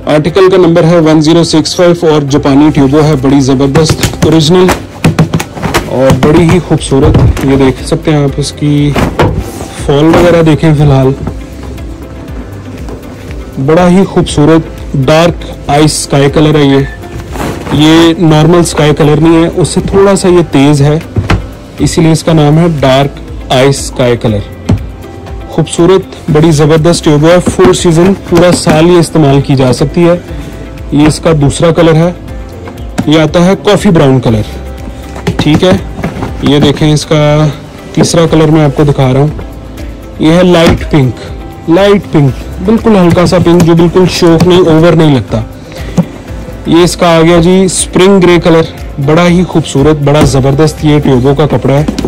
Article का number है 1065 और जापानी ट्यूबो है, बड़ी ज़बरदस्त ओरिजिनल और बड़ी ही खूबसूरत। ये देख सकते हैं आप, इसकी फॉल वगैरह देखें। फ़िलहाल बड़ा ही खूबसूरत डार्क आइस स्काई कलर है ये नॉर्मल स्काई कलर नहीं है, उससे थोड़ा सा ये तेज़ है, इसीलिए इसका नाम है डार्क आइस स्काई कलर। खूबसूरत बड़ी ज़बरदस्त ट्यूब है, 4 सीज़न पूरा साल ये इस्तेमाल की जा सकती है। ये इसका दूसरा कलर है, ये आता है कॉफ़ी ब्राउन कलर। ठीक है, ये देखें इसका तीसरा कलर मैं आपको दिखा रहा हूँ। ये है लाइट पिंक, बिल्कुल हल्का सा पिंक जो बिल्कुल शौक नहीं, ओवर नहीं लगता। ये इसका आ गया जी स्प्रिंग ग्रे कलर, बड़ा ही खूबसूरत, बड़ा ज़बरदस्त ये ट्यूबो का कपड़ा है।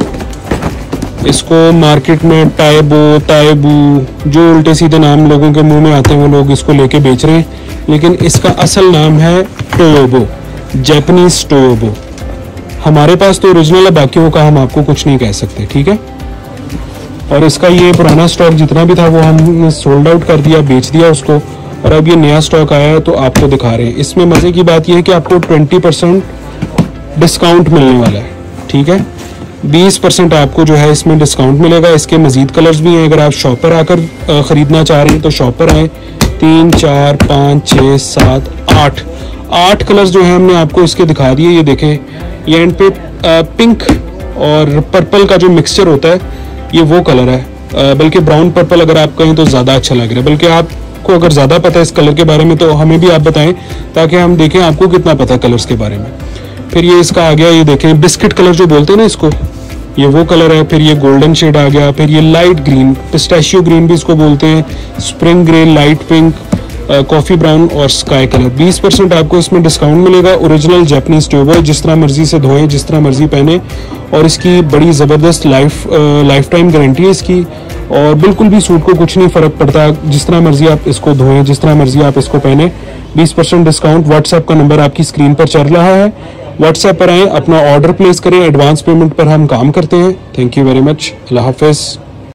इसको मार्केट में ताएबू जो उल्टे सीधे नाम लोगों के मुंह में आते हैं वो लोग इसको लेके बेच रहे हैं, लेकिन इसका असल नाम है टोयोबो, जैपनीज टोयोबो। हमारे पास तो ओरिजिनल है, बाकियों का हम आपको कुछ नहीं कह सकते। ठीक है, और इसका ये पुराना स्टॉक जितना भी था वो हमने सोल्ड आउट कर दिया, बेच दिया उसको, और अब ये नया स्टॉक आया है तो आपको दिखा रहे हैं। इसमें मज़े की बात यह है कि आपको 20% डिस्काउंट मिलने वाला है। ठीक है, 20% आपको जो है इसमें डिस्काउंट मिलेगा। इसके मज़ीद कलर्स भी हैं, अगर आप शॉप पर आकर ख़रीदना चाह रहे हैं तो शॉप पर आएँ। 3 4 5 6 7 8 कलर्स जो है हमने आपको इसके दिखा दिए। ये देखें, ये एंड पे पिंक और पर्पल का जो मिक्सचर होता है ये वो कलर है, बल्कि ब्राउन पर्पल अगर आप कहें तो ज़्यादा अच्छा लग रहा है। बल्कि आपको अगर ज़्यादा पता है इस कलर के बारे में तो हमें भी आप बताएं, ताकि हम देखें आपको कितना पता है कलर्स के बारे में। फिर ये इसका आ गया, ये देखें बिस्किट कलर जो बोलते हैं ना इसको, ये वो कलर है। फिर ये गोल्डन शेड आ गया, फिर ये लाइट ग्रीन, पिस्ताशियो ग्रीन भी इसको बोलते हैं, spring grey, light pink, coffee brown और स्काई कलर। 20% आपको इसमें डिस्काउंट मिलेगा। ओरिजिनल जापानीज ट्यूब है, जिस तरह मर्जी से धोएं, जिस तरह मर्जी पहने, और इसकी बड़ी ज़बरदस्त लाइफ टाइम गारंटी है इसकी, और बिल्कुल भी सूट को कुछ नहीं फ़र्क पड़ता, जिस तरह मर्जी आप इसको धोएं, जिस तरह मर्जी आप इसको पहने। 20% डिस्काउंट। व्हाट्सएप का नंबर आपकी स्क्रीन पर चल रहा है, व्हाट्सएप पर आएँ, अपना ऑर्डर प्लेस करें। एडवांस पेमेंट पर हम काम करते हैं। Thank you very much. अल्लाह हाफ़िज़।